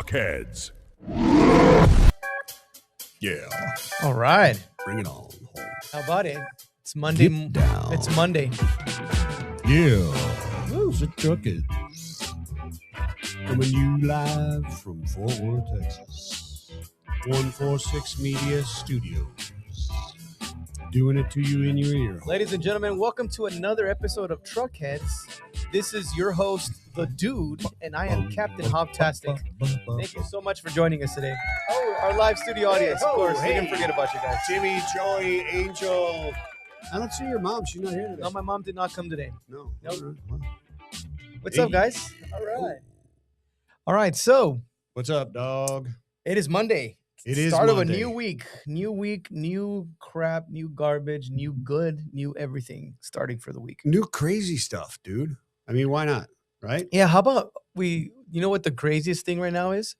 Truckheads. Yeah. All right. Bring it on. How about it? It's Monday. Get down. It's Monday. Yeah. Woo, the Truckheads. Coming you live from Fort Worth, Texas. 146 Media Studios. Doing it to you in your ear. Ladies and gentlemen, welcome to another episode of Truckheads. This is your host, The Dude, and I am Captain Hobtastic. Thank you so much for joining us today. Oh, our live studio audience, of course. We didn't forget about you guys. Jimmy, Joey, Angel. I don't see your mom. She's not here today. No, my mom did not come today. No. Nope. Well, What's up, guys? All right, so what's up, dog? it is Monday. It is Start Monday. of a new week. New week, new crap, new garbage, new good, new everything starting for the week. New crazy stuff, dude. I mean, why not? Right? Yeah, how about you know what the craziest thing right now is?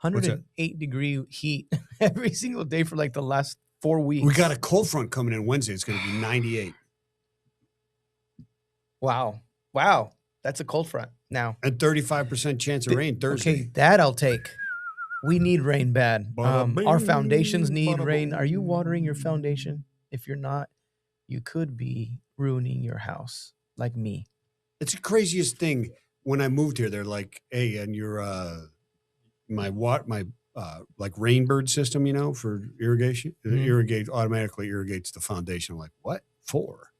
What's that? 108-degree heat every single day for like the last 4 weeks. We got a cold front coming in Wednesday. It's going to be 98. Wow. That's a cold front now. And 35% chance of rain Thursday. Okay, that I'll take. We need rain bad. Our foundations need rain. Are you watering your foundation? If you're not, you could be ruining your house like me. It's the craziest thing. When I moved here, they're like, hey, and your my like rainbird system, you know, for irrigation, it automatically irrigates the foundation. I'm like, what for?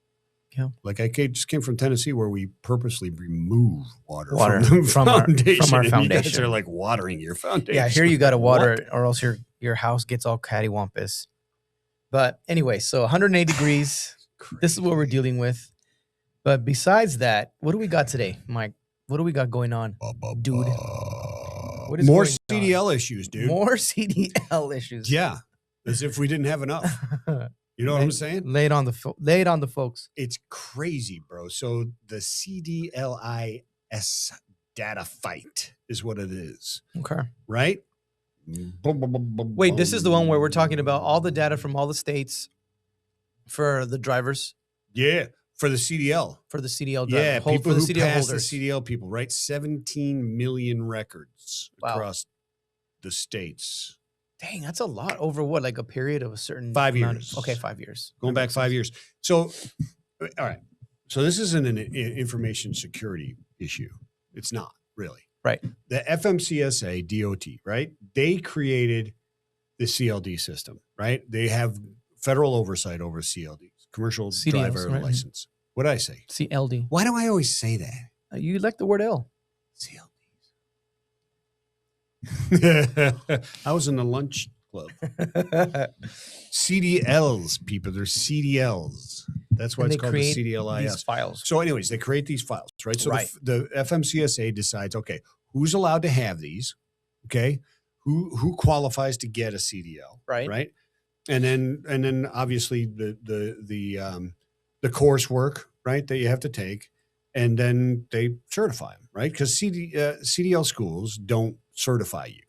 Yeah. Like I just came from Tennessee where we purposely remove water from our foundation. And you guys are like watering your foundation. Yeah, here you got to water it or else your house gets all cattywampus. But anyway, so 108 degrees. This is what we're dealing with. But besides that, what do we got today, Mike? What do we got going on, dude? What is more going CDL on? issues, dude. More CDL issues. Yeah, as if we didn't have enough. You know what I'm saying? Lay it on the folks. It's crazy, bro. So the CDLIS data fight is what it is. Okay. Right? Wait, this is the one where we're talking about all the data from all the states for the drivers. Yeah, for the CDL. For the CDL Yeah, driver. people for the who CDL pass holders. the CDL people, right? 17 million records Wow. across the states. Dang, that's a lot over what? Like a period of a certain 5 amount years. Okay, 5 years. Going back 5 years. So, all right. So this isn't an information security issue. It's not really. Right. The FMCSA DOT, right? They created the CLD system, right? They have federal oversight over CLDs, commercial CDLs, driver right. license. What did I say? CLD. Why do I always say that? You like the word L. CLDs. I was in the lunch club. CDLs, people. They're CDLs. That's why And it's they called the create CDLIS. These files. So anyways, they create these files, right? So Right. The FMCSA decides, okay, who's allowed to have these? Okay. Who qualifies to get a CDL? Right. Right. And then obviously the coursework, right, that you have to take, and then they certify them, right? Because CDL schools don't certify you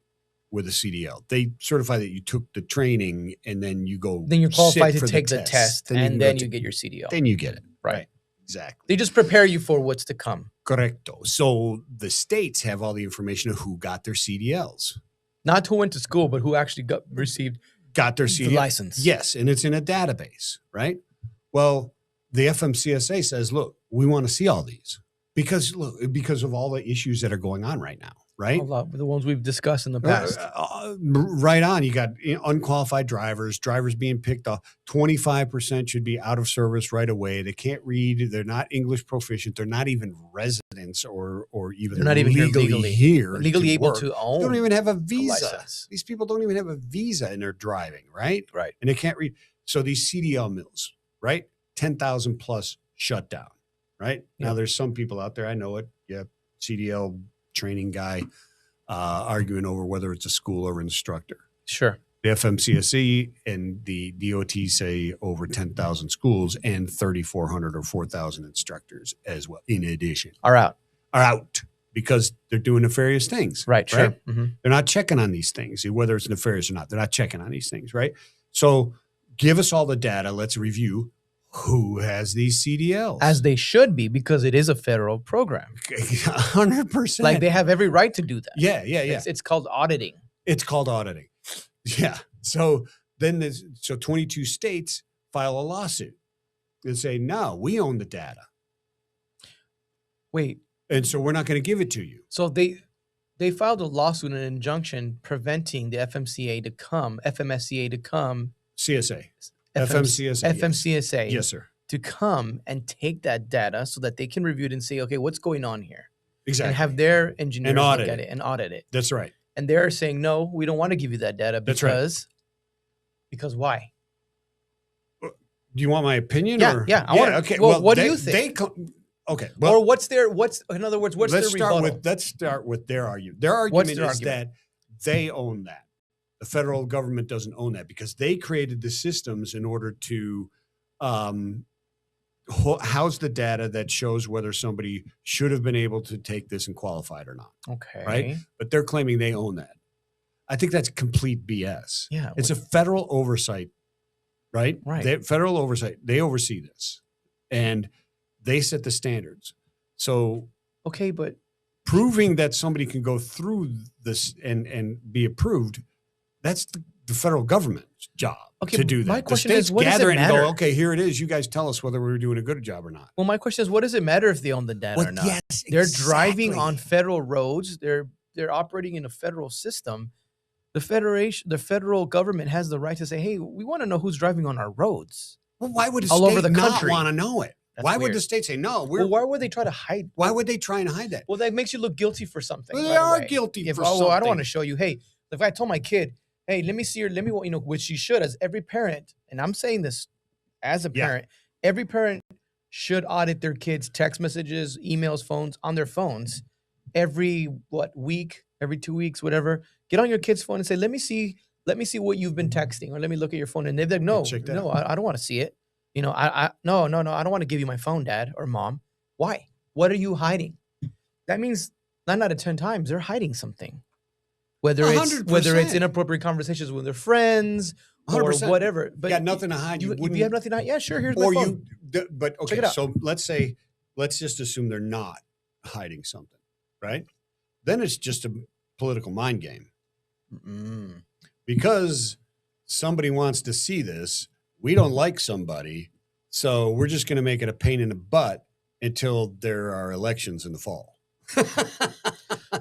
with a CDL. They certify that you took the training and then you go. Then you're qualified sit to for take the test, and then you get your CDL. Then you get it. Right. Exactly. They just prepare you for what's to come. Correcto. So the states have all the information of who got their CDLs. Not who went to school, but who actually received Got their the CDL. license. Yes, and it's in a database, right? Well, the FMCSA says, look, we want to see all these because of all the issues that are going on right now, right? A lot, the ones we've discussed in the past. Right on. You got unqualified drivers being picked off. 25% should be out of service right away. They can't read. They're not English proficient. They're not even residents or even They're not even legally able work. to own. They don't even have a visa. license. These people don't even have a visa and they're driving, right? Right. And they can't read. So these CDL mills, right? 10,000 plus shut down, right? Yeah. Now there's some people out there, I know it. Yeah. CDL training guy arguing over whether it's a school or instructor. Sure. The FMCSE and the DOT say over 10,000 schools and 3,400 or 4,000 instructors as well. In addition, Are out. because they're doing nefarious things. Right. Sure. Mm-hmm. They're not checking on these things, whether it's nefarious or not. They're not checking on these things, right? So give us all the data. Let's review Who has these CDLs? As they should be, because it is a federal program. 100%. Like they have every right to do that. Yeah. It's called auditing. It's called auditing. Yeah. So then 22 states file a lawsuit and say, no, we own the data. Wait. And so we're not going to give it to you. So they filed a lawsuit, an injunction preventing the FMCSA to come, CSA. FMCSA. FMCSA. Yes, sir. To come and take that data so that they can review it and say, okay, what's going on here? Exactly. And have their engineers audit look at it and audit it. That's right. And they're saying, no, we don't want to give you that data because why? Do you want my opinion? Yeah, or? yeah. Okay. Well, what do you think? Okay. Well, or in other words, what's their rebuttal? Let's start with their argument. Their argument is that they own that. The federal government doesn't own that because they created the systems in order to house the data that shows whether somebody should have been able to take this and qualified or not. Okay. Right? But they're claiming they own that. I think that's complete BS. Yeah. It's a federal oversight, right? Right. Federal oversight. They oversee this. And they set the standards. So okay, but proving that somebody can go through this and be approved, that's the federal government's job to do that. My question the is, states what does gather it and matter? go, okay, here it is. You guys tell us whether we're doing a good job or not. Well, my question is, what does it matter if they own the data or not? Yes, they're driving on federal roads. They're operating in a federal system. The federal government has the right to say, hey, we want to know who's driving on our roads. Well, why would a all state over the not country want to know it? That's why would weird. the state say no? Why would they try to hide? Why would they try and hide that? Well, that makes you look guilty for something. Well, they right are away. guilty for something. something. I don't want to show you. Hey, if I told my kid, hey, let me see her, which you should, as every parent, and I'm saying this as a parent, every parent should audit their kids' text messages, emails, phones on their phones every week, every 2 weeks, whatever. Get on your kid's phone and say, let me see what you've been texting, or let me look at your phone. And they're like, no, I don't want to see it. No, I don't want to give you my phone, Dad or Mom. Why? What are you hiding? That means 9 out of 10 times they're hiding something. Whether 100%. it's inappropriate conversations with their friends or 100%. But you got nothing to hide. You have nothing to hide. Yeah, sure. Here's my phone. But okay. Check it out. So let's just assume they're not hiding something, right? Then it's just a political mind game. Because somebody wants to see this. We don't like somebody, so we're just going to make it a pain in the butt until there are elections in the fall.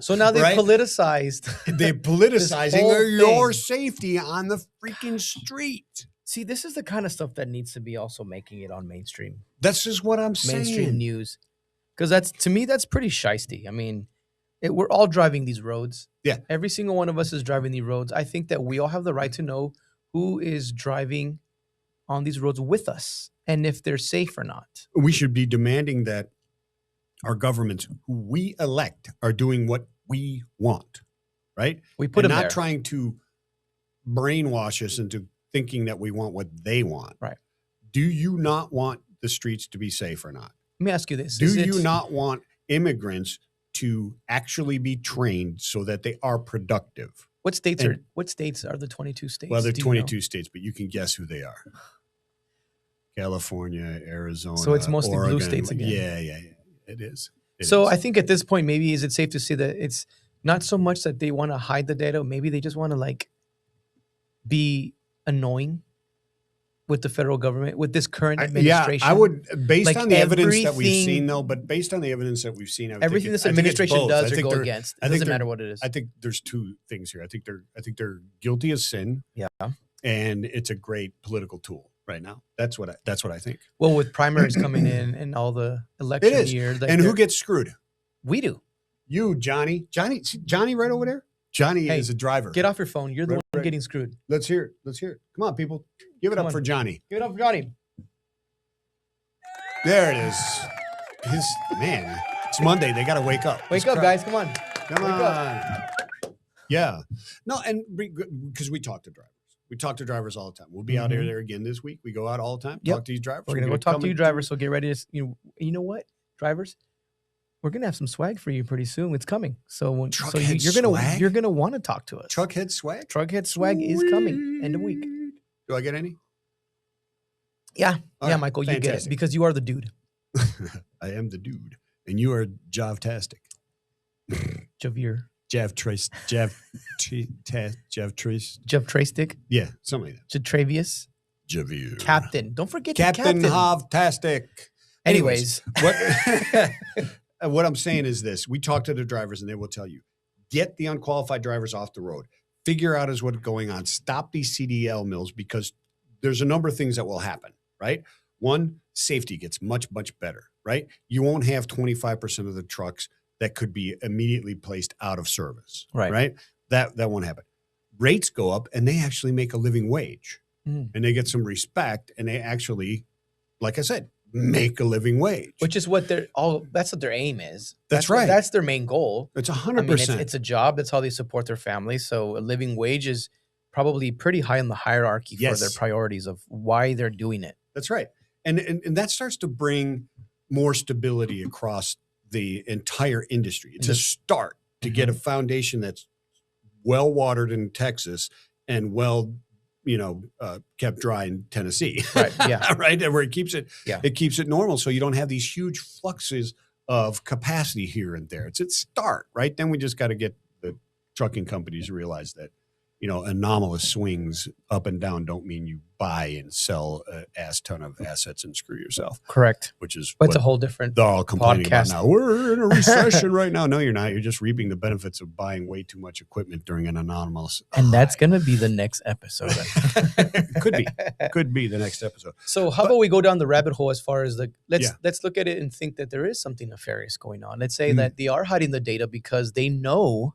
So now they've politicized. They're politicizing your safety on the freaking street. See, this is the kind of stuff that needs to be also making it on mainstream. That's just what I'm saying. Mainstream news. Because to me, that's pretty shisty. I mean, we're all driving these roads. Yeah. Every single one of us is driving these roads. I think that we all have the right to know who is driving on these roads with us and if they're safe or not. We should be demanding that our governments who we elect are doing what we want, right? We put them not there. Trying to brainwash us into thinking that we want what they want. Right. Do you not want the streets to be safe or not? Let me ask you this. Do you not want immigrants to actually be trained so that they are productive? What states are the 22 states? Well, they're 22 states, but you can guess who they are. California, Arizona. So it's mostly Oregon. blue states again. Yeah. It is. I think at this point, maybe is it safe to say that it's not so much that they want to hide the data. Maybe they just want to be annoying with the federal government, with this current administration. Yeah, I would, based on the evidence that we've seen, though, but based on the evidence that we've seen, everything this administration does or go against. It doesn't matter what it is. I think there's two things here. I think they're guilty as sin. Yeah. And it's a great political tool right now. That's what I think. Well, with primaries coming in and all the election year. And who gets screwed? We do. You, Johnny. Johnny right over there? Johnny is a driver. Get off your phone. You're the one getting screwed. Let's hear it. Come on, people. Give it up for Johnny. Give it up for Johnny. There it is. It's Monday. They got to wake up. Wake up, guys. Come on. Come on. Yeah. No, and because we talk to drivers. We talk to drivers all the time. We'll be out there again this week. We go out all the time. Talk to these drivers. We're going to go talk to you drivers. So get ready to, you know what, drivers? We're going to have some swag for you pretty soon. It's coming. So you're going to want to talk to us. Truckhead swag? Truckhead swag is coming end of week. Do I get any? Yeah. All Yeah, right, Michael, you get it fantastic. because you are the dude. I am the dude, and you are Javtastic. Javier. Jav Trace, Jav Trace. Jeff Traystick. Yeah, something like Jatravius. that. Javier. Captain. Don't forget Captain the captain. Havtastic. Anyways. what what I'm saying is this: we talk to the drivers, and they will tell you, get the unqualified drivers off the road. Figure out is what's going on. Stop these CDL mills because there's a number of things that will happen. Right? One, safety gets much better. Right? You won't have 25% of the trucks that could be immediately placed out of service. Right? That won't happen. Rates go up, and they actually make a living wage, and they get some respect, and they actually, like I said, make a living wage, which is what that's what their aim is. That's right. That's their main goal. It's 100%. I mean, it's a job. That's how they support their families. So a living wage is probably pretty high in the hierarchy for their priorities of why they're doing it. That's right. And that starts to bring more stability across the entire industry. It's a start to get a foundation that's well watered in Texas and well, kept dry in Tennessee. Right. Yeah. Right. And where it keeps it, Yeah. it keeps it normal. So you don't have these huge fluxes of capacity here and there. It's a start, right? Then we just got to get the trucking companies to realize that, anomalous swings up and down don't mean you buy and sell an ass ton of assets and screw yourself. Correct. Which is But it's a whole different they're all complaining about podcast. now. We're in a recession right now. No, you're not. You're just reaping the benefits of buying way too much equipment during an anomalous And that's high. going to be the next episode. Could be the next episode. So how about we go down the rabbit hole as far as let's look at it and think that there is something nefarious going on. Let's say that they are hiding the data because they know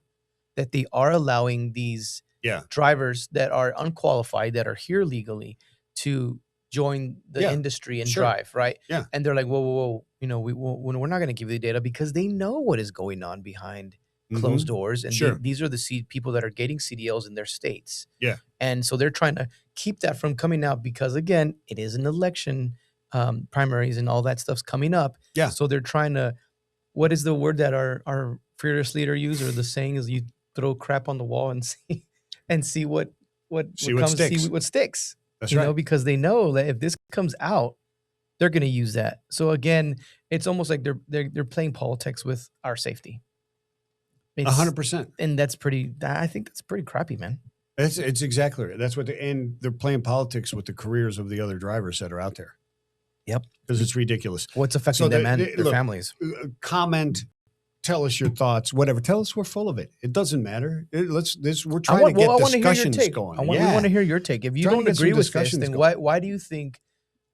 that they are allowing these drivers that are unqualified, that are here legally, to join the industry and drive, right? Yeah. And they're like, whoa. We're not going to give you the data because they know what is going on behind closed doors. And these are the people that are getting CDLs in their states. Yeah. And so they're trying to keep that from coming out because, again, it is an election, primaries and all that stuff's coming up. Yeah. So they're trying to, what is the word that our fearless leader used, or the saying is, you throw crap on the wall and see what sticks. That's right. Because they know that if this comes out, they're going to use that. So again, it's almost like they're playing politics with our safety. 100%. And I think that's pretty crappy, man. It's exactly right. That's and they're playing politics with the careers of the other drivers that are out there. Yep. Because it's ridiculous. What's affecting them and their families. Comment, tell us your thoughts, whatever. Tell us we're full of it. It doesn't matter. We're trying to get discussions going. We want to hear your take. If you don't agree with this, then going. why do you think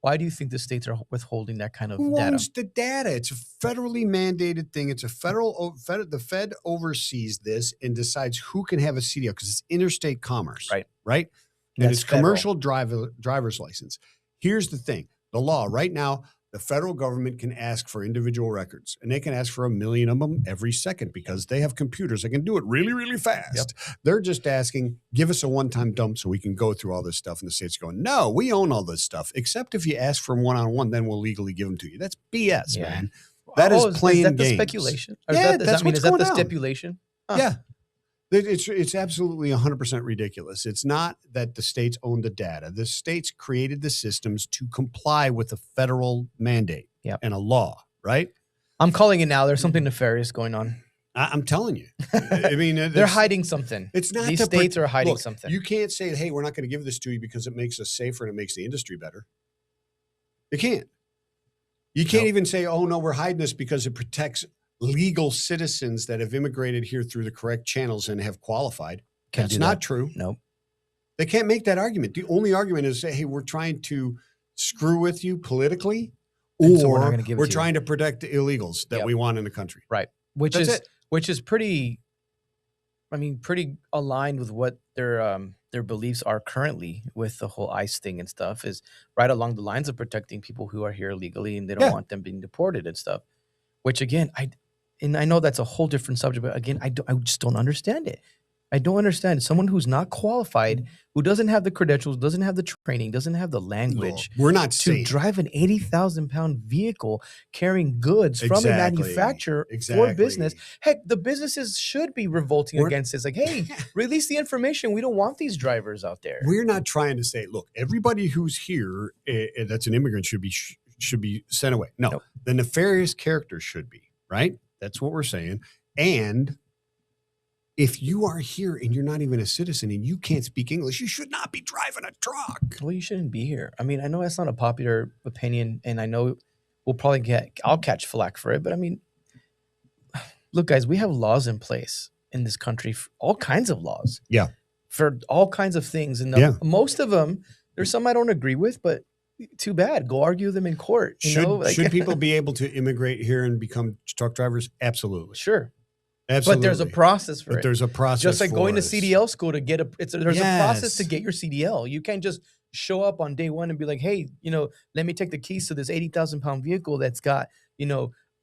the states are withholding that kind of Who data? owns the data? It's a federally mandated thing. It's a the Fed oversees this and decides who can have a CDL because it's interstate commerce. Right? And it's commercial driver's license. Here's the thing. The law right now, the federal government can ask for individual records, and they can ask for 1 million of them every second because they have computers that can do it really, really fast. Yep. They're just asking, give us a one-time dump so we can go through all this stuff. And the state's going, no, we own all this stuff, except if you ask for them one-on-one, then we'll legally give them to you. That's BS, man. That is playing games. Is that the speculation? That's what's going on. Is that the stipulation? Huh. Yeah. It's absolutely 100% ridiculous. It's not that the states own the data. The states created the systems to comply with a federal mandate and a law, right? I'm calling it now. There's something nefarious going on. I'm telling you. I mean, they're hiding something. It's not these states are hiding something. You can't say, hey, we're not going to give this to you because it makes us safer and it makes the industry better. You can't. You can't even say, oh, no, we're hiding this because it protects legal citizens that have immigrated here through the correct channels and have qualified. That's not true. Nope. They can't make that argument. The only argument is say, hey, we're trying to screw with you politically, or so we're trying to protect the illegals that we want in the country. Right. Which is pretty aligned with what their beliefs are currently with the whole ICE thing and stuff, is right along the lines of protecting people who are here illegally and they don't want them being deported and stuff. Which again, I know that's a whole different subject, but again, I just don't understand it. I don't understand. Someone who's not qualified, who doesn't have the credentials, doesn't have the training, doesn't have the Look, language we're not to saying drive an 80,000-pound vehicle carrying goods from a exactly, manufacturer for business. exactly. Heck, the businesses should be revolting We're against this. Like, hey, release the information. We don't want these drivers out there. we're not trying to say, look, everybody who's here that's an immigrant should be sent away. No, Nope. the nefarious characters should be, right? That's what we're saying. And if you are here and you're not even a citizen and you can't speak English, you should not be driving a truck. Well, you shouldn't be here. I mean, I know that's not a popular opinion, and I know I'll catch flack for it, but I mean, look, guys, we have laws in place in this country, all kinds of laws. Yeah. For all kinds of things. And Yeah. most of them, there's some I don't agree with, but too bad. Go argue them in court. Should people be able to immigrate here and become truck drivers? Absolutely. Sure. Absolutely. But there's a process for But it. there's a process. Just like going to for us. CDL school to get there's a process to Yes. get your CDL. You can't just show up on day one and be like, hey, let me take the keys to this 80,000-pound vehicle that's got,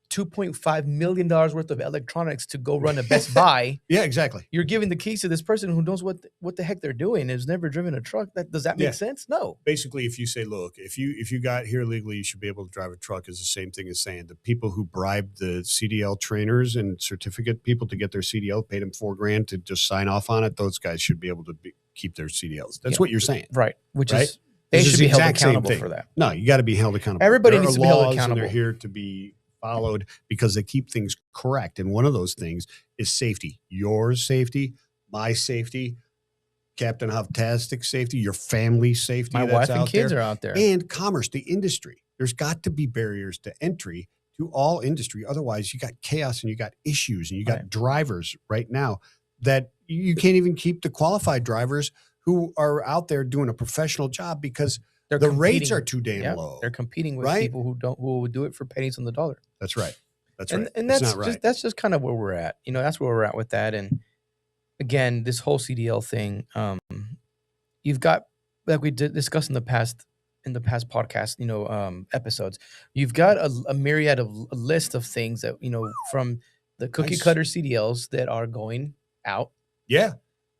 $2.5 million worth of electronics to go run a Best Buy. Yeah, exactly. You're giving the keys to this person who knows what the heck they're doing, has never driven a truck. Does that make Yeah. sense? No. Basically, if you say, look, if you got here legally, you should be able to drive a truck, is the same thing as saying the people who bribed the CDL trainers and certificate people to get their CDL, paid them $4,000 to just sign off on it. Those guys should be able to keep their CDLs. That's Yeah. what you're saying. Right. Which Right? is they This is should the be held exact same accountable thing. for that. No, you got to be held accountable. Everybody There needs are to be held laws, and accountable. they're here to be followed because they keep things correct. And one of those things is safety. Your safety, my safety, Captain Hoftastic's safety, your family's safety. My that's wife and out kids there, are out there. and commerce, the industry. There's got to be barriers to entry to all industry. Otherwise, you got chaos and you got issues and you got Right. drivers right now that you can't even keep the qualified drivers who are out there doing a professional job because They're the rates competing- are too damn yeah, low. They're competing with right? people who would do it for pennies on the dollar. That's right. That's and right. and It's that's not right. that's just kind of where we're at. That's where we're at with that. And again, this whole CDL thing, you've got, like we did discuss in the past podcast, episodes, you've got a myriad of a list of things that from the cookie Nice. cutter CDLs that are going out, Yeah.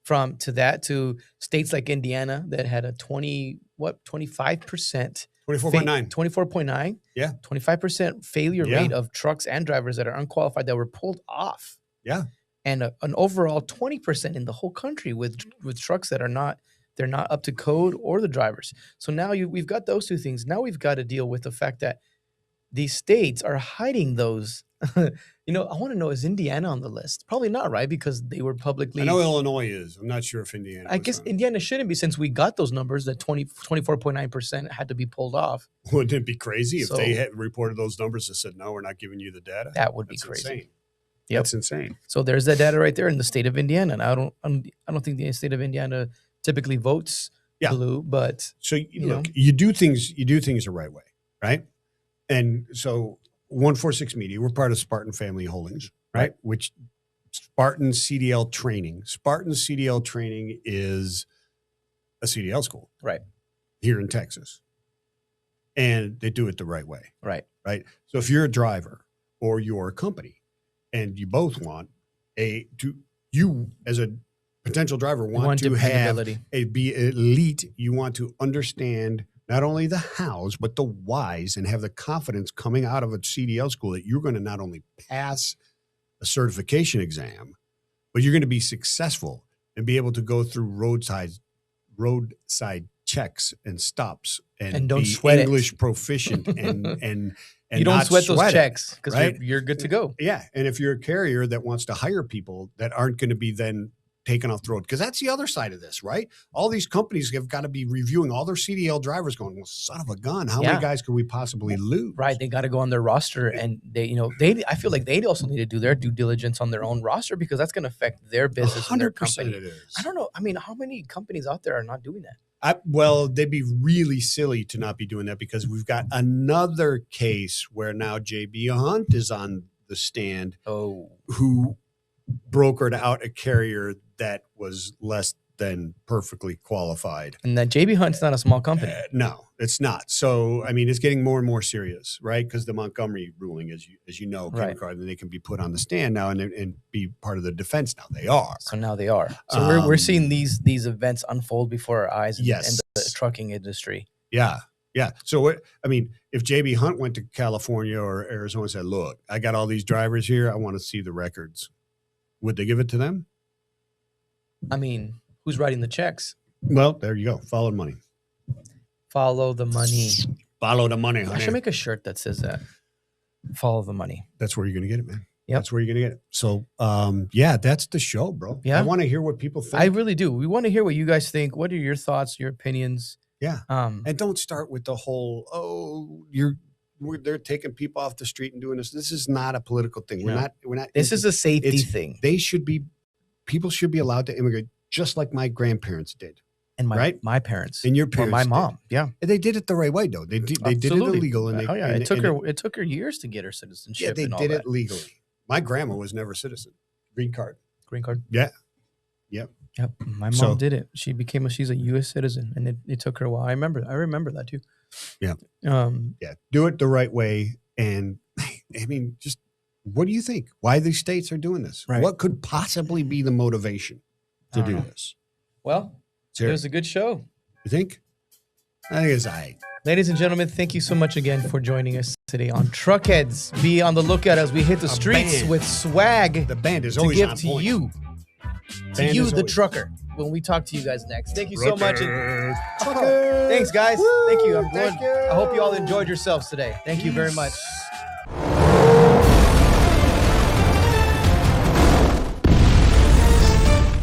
from to that to states like Indiana that had a 25% 24.9. 24.9. Yeah. 25% failure Yeah. rate of trucks and drivers that are unqualified that were pulled off. Yeah. And an overall 20% in the whole country with trucks that are not up to code, or the drivers. So now we've got those two things. Now we've got to deal with the fact that these states are hiding those. I want to know, is Indiana on the list? Probably not, right? Because they were publicly. I know Illinois is. I'm not sure if Indiana I was guess on it. Indiana shouldn't be, since we got those numbers that 24.9% had to be pulled off. Wouldn't it be crazy if So- they had reported those numbers and said, no, we're not giving you the data? That would be That's crazy. insane. Yep. That's insane. So there's that data right there in the state of Indiana. And I don't think the state of Indiana typically votes Yeah. blue, but So You look, know. you do things the right way, right? And so 146 Media, we're part of Spartan Family Holdings, right? Which Spartan CDL training. Spartan CDL training is a CDL school, Right. here in Texas, and they do it the right way, right. right? So if you're a driver or you're a company, and you both want you as a potential driver You want to have dependability. be elite, you want to understand not only the hows, but the whys, and have the confidence coming out of a CDL school that you're going to not only pass a certification exam, but you're going to be successful and be able to go through roadside checks and stops And don't be sweat it. English proficient and You don't not sweat those it. checks because right? you're good to go. Yeah. And if you're a carrier that wants to hire people that aren't going to be then taken off the road, because that's the other side of this, right? All these companies have got to be reviewing all their CDL drivers going, well, son of a gun, how Yeah. many guys could we possibly lose? Right. They got to go on their roster, and I feel like they also need to do their due diligence on their own roster, because that's going to affect their business and their 100% company. it is. I don't know. I mean, how many companies out there are not doing that? Well, they'd be really silly to not be doing that, because we've got another case where now JB Hunt is on the stand, Oh, who brokered out a carrier that was less than perfectly qualified. and that JB Hunt's not a small company. No, it's not. So, I mean, it's getting more and more serious, right? Because the Montgomery ruling, as you know, came Right. across, and they can be put on the stand now and be part of the defense now. They are. So now they are. So we're seeing these events unfold before our eyes in Yes. the trucking industry. Yeah. Yeah. So, I mean, if JB Hunt went to California or Arizona and said, look, I got all these drivers here, I want to see the records, would they give it to them? I mean, who's writing the checks? Well, there you go. Follow the money. Follow the money. Follow the money, I honey. should make a shirt that says that. Follow the money. That's where you're going to get it, man. Yep. That's where you're going to get it. So, yeah, that's the show, bro. Yeah. I want to hear what people think. I really do. We want to hear what you guys think. What are your thoughts, your opinions? Yeah. And don't start with the whole, they're taking people off the street and doing this. This is not a political thing. We're not. This is a safety thing. People should be allowed to immigrate just like my grandparents did. And my parents. And your parents. Or my mom. Did. Yeah. And they did it the right way, though. They did it illegal. And it took her years to get her citizenship. Yeah, they and all did that. it legally. My grandma was never a citizen. Green card. Yeah. Yep. My mom did it. She's a U.S. citizen, and it took her a while. I remember that too. Yeah. Yeah. Do it the right way. And I mean, just what do you think? Why these states are doing this? Right. What could possibly be the motivation to do this? Well, it was a good show. You think? I think it's all right. Ladies and gentlemen, thank you so much again for joining us today on Truckheads. Be on the lookout as we hit the streets with swag. The band is to always give on to point. you. To Band you, is the always- trucker, when we talk to you guys next. Thank you so much. And Truckers. thanks, guys. Woo, Thank you. thank you. I hope you all enjoyed yourselves today. Thank you very much.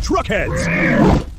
Truckheads.